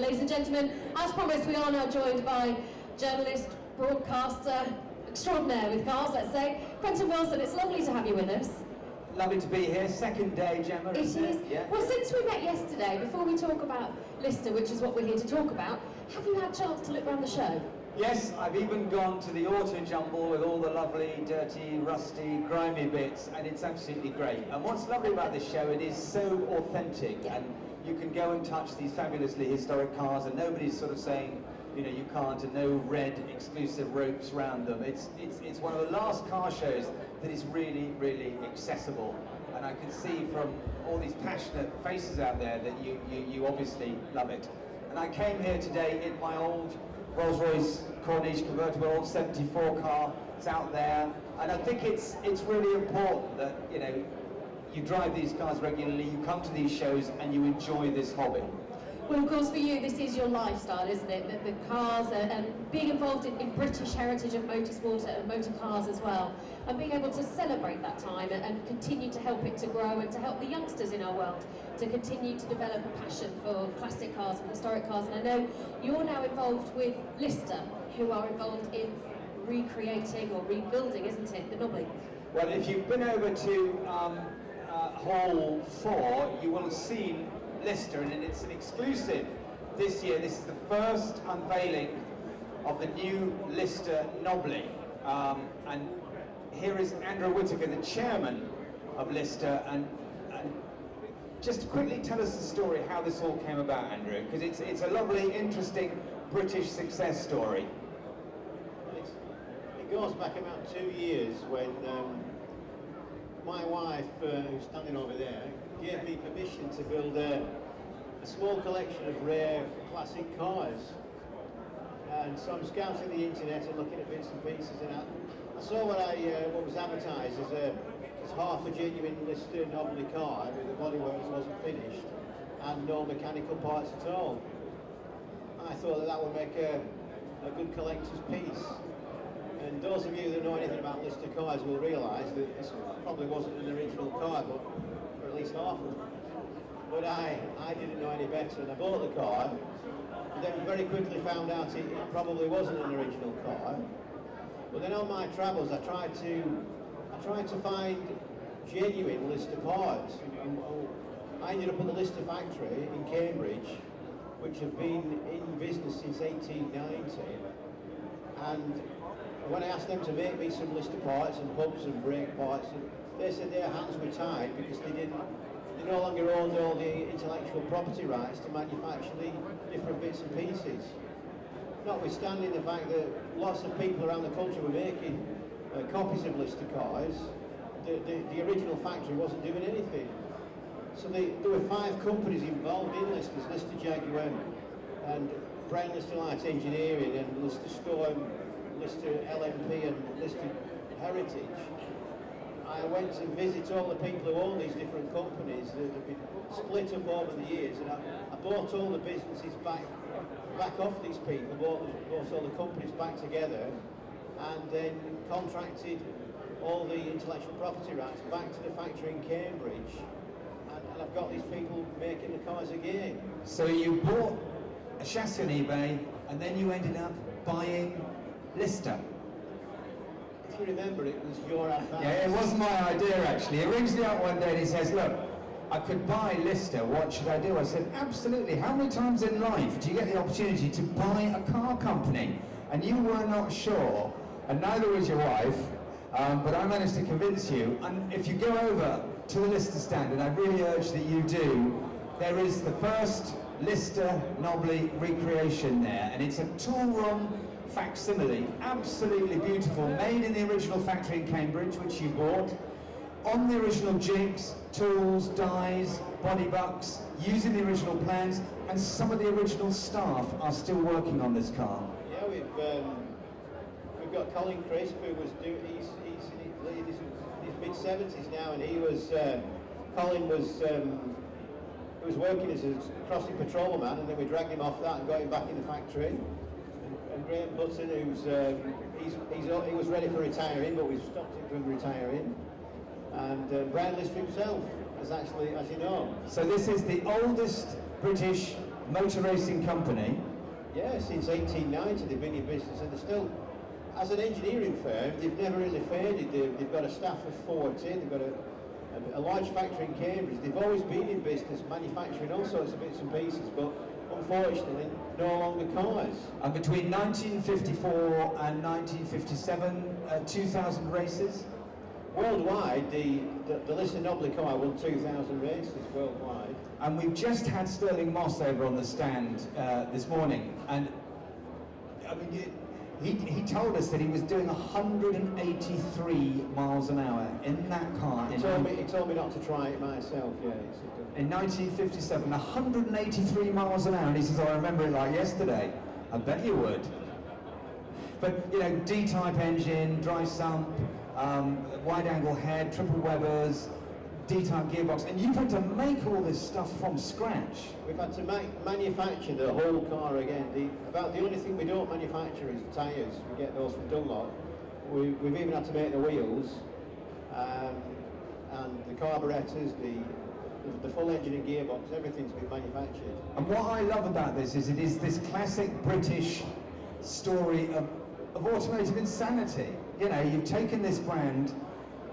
Ladies and gentlemen, as promised, we are now joined by journalist, broadcaster, extraordinaire with cars, let's say, Quentin Willson. It's lovely to have you with us. Lovely to be here. Second day, Gemma. It is. Yeah. Well, since we met yesterday, before we talk about Lister, which is what we're here to talk about, have you had a chance to look around the show? Yes, I've even gone to the auto jumble with all the lovely, dirty, rusty, grimy bits, and it's absolutely great. And what's lovely about this show, it is so authentic, and you can go and touch these fabulously historic cars, and nobody's sort of saying, you know, you can't, and no red exclusive ropes around them. It's one of the last car shows that is really, really accessible. And I can see from all these passionate faces out there that you obviously love it. And I came here today in my old Rolls-Royce Corniche convertible, old 74 car. It's out there, and I think it's really important that, you know, you drive these cars regularly, you come to these shows, and you enjoy this hobby. Well, of course, for you, this is your lifestyle, isn't it? The cars and being involved in British heritage of motorsport and motor cars as well, and being able to celebrate that time and continue to help it to grow and to help the youngsters in our world to continue to develop a passion for classic cars and historic cars. And I know you're now involved with Lister, who are involved in recreating or rebuilding, isn't it, the Nobby? Well, if you've been over to Hall 4, you will have seen Lister, and it's an exclusive this year. This is the first unveiling of the new Lister Nobby, and here is Andrew Whittaker, the chairman of Lister, and just quickly tell us the story how this all came about, Andrew, because it's a lovely, interesting British success story. It goes back about 2 years when my wife, who's standing over there, gave me permission to build a small collection of rare classic cars. And so I'm scouting the internet and looking at bits and pieces, and I saw what was advertised as half a genuine Lister Nobby car with the bodywork wasn't finished and no mechanical parts at all. I thought that would make a good collector's piece. And those of you that know anything about Lister cars will realise that this probably wasn't an original car, but or at least half of them. But I didn't know any better, and I bought the car, and then very quickly found out it probably wasn't an original car. But then on my travels, I tried to find genuine Lister cars. I ended up at the Lister factory in Cambridge, which have been in business since 1890, and when I asked them to make me some Lister parts and hubs and brake parts, they said their hands were tied because they no longer owned all the intellectual property rights to manufacture the different bits and pieces. Notwithstanding the fact that lots of people around the country were making copies of Lister cars, the original factory wasn't doing anything. So there were 5 companies involved in Listers: Lister Jaguar, and Brown Lister Light Engineering, and Lister Storm, Lister LMP, and Lister Heritage. I went to visit all the people who own these different companies that have been split up over the years, and I bought all the businesses back off these people, bought all the companies back together, and then contracted all the intellectual property rights back to the factory in Cambridge, and I've got these people making the cars again. So you bought a chassis on eBay, and then you ended up buying Lister. If you remember, it was your advice. Yeah, it was my idea actually. He rings me up one day and he says, look, I could buy Lister, what should I do? I said, absolutely. How many times in life do you get the opportunity to buy a car company? And you were not sure, and neither was your wife, but I managed to convince you. And if you go over to the Lister stand, and I really urge that you do, there is the first Lister Nobby recreation there, and it's a tool room facsimile, absolutely beautiful, made in the original factory in Cambridge, which you bought, on the original jigs, tools, dies, body bucks, using the original plans, and some of the original staff are still working on this car. Yeah, we've got Colin Crisp, who was he's in his mid-70s now, and Colin was working as a crossing patrolman, and then we dragged him off that and got him back in the factory. And Graham Button, he was ready for retiring, but we've stopped him from retiring. And Brian Lister himself is actually, as you know. So this is the oldest British motor racing company. Yeah, since 1890 they've been in business, and they're still, as an engineering firm, they've never really faded. They've got a staff of 40, they've got a large factory in Cambridge. They've always been in business, manufacturing all sorts of bits and pieces, but unfortunately no longer cars. And between 1954 and 1957, 2,000 races. Worldwide, the Willson Nobly car won 2,000 races worldwide. And we've just had Sterling Moss over on the stand this morning, and I mean, he told us that he was doing 183 miles an hour in that car. He told me not to try it myself, yeah. In 1957, 183 miles an hour, and he says, I remember it like yesterday. I bet you would. But, you know, D-type engine, dry sump, wide-angle head, triple Webers, D-type gearbox, and you've had to make all this stuff from scratch. We've had to manufacture the whole car again. About the only thing we don't manufacture is the tyres. We get those from Dunlop. We've even had to make the wheels, and the carburetors, the full engine and gearbox, everything's been manufactured. And what I love about this is it is this classic British story of automotive insanity. You know, you've taken this brand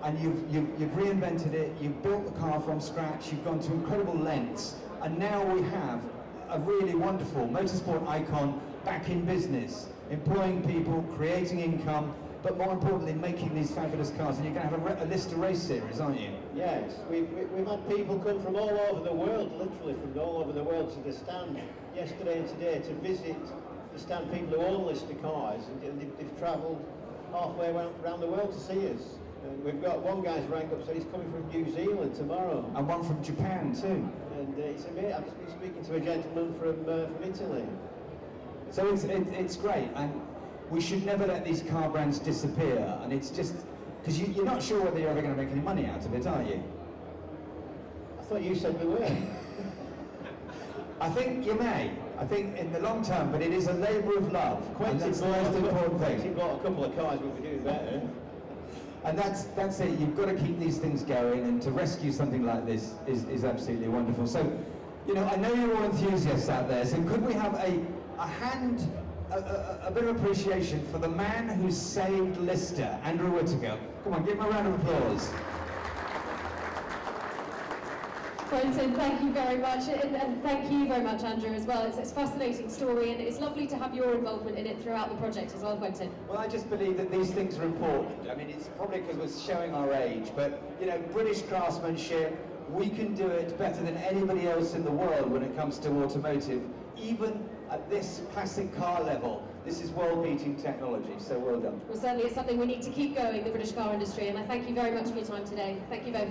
and you've reinvented it, you've built the car from scratch, you've gone to incredible lengths, and now we have a really wonderful motorsport icon back in business, employing people, creating income, but more importantly, making these fabulous cars. And you're going to have a Lister race series, aren't you? Yes, we've had people come from all over the world, literally from all over the world, to the stand yesterday and today to visit the stand. People who own Lister cars, and they've travelled halfway around the world to see us. And we've got one guy's rang up, said he's coming from New Zealand tomorrow. And one from Japan too. And it's amazing. I've just been speaking to a gentleman from Italy. So it's great, and we should never let these car brands disappear. And it's just because you're not sure whether you're ever going to make any money out of it, are you? I thought you said we were. I think you may. I think in the long term, but it is a labour of love. Quentin, that's the most important thing. Quentin bought a couple of cars, we'll be doing better. And that's it. You've got to keep these things going, and to rescue something like this is absolutely wonderful. So, you know, I know you're all enthusiasts out there. So could we have a bit of appreciation for the man who saved Lister, Andrew Whittaker? Come on, give him a round of applause. Quentin, thank you very much, and thank you very much, Andrew, as well. It's a fascinating story, and it's lovely to have your involvement in it throughout the project as well, Quentin. Well, I just believe that these things are important. I mean, it's probably because we're showing our age, but, you know, British craftsmanship, we can do it better than anybody else in the world when it comes to automotive, even at this classic car level. This is world-beating technology, so well done. Well, certainly it's something we need to keep going, the British car industry, and I thank you very much for your time today. Thank you both.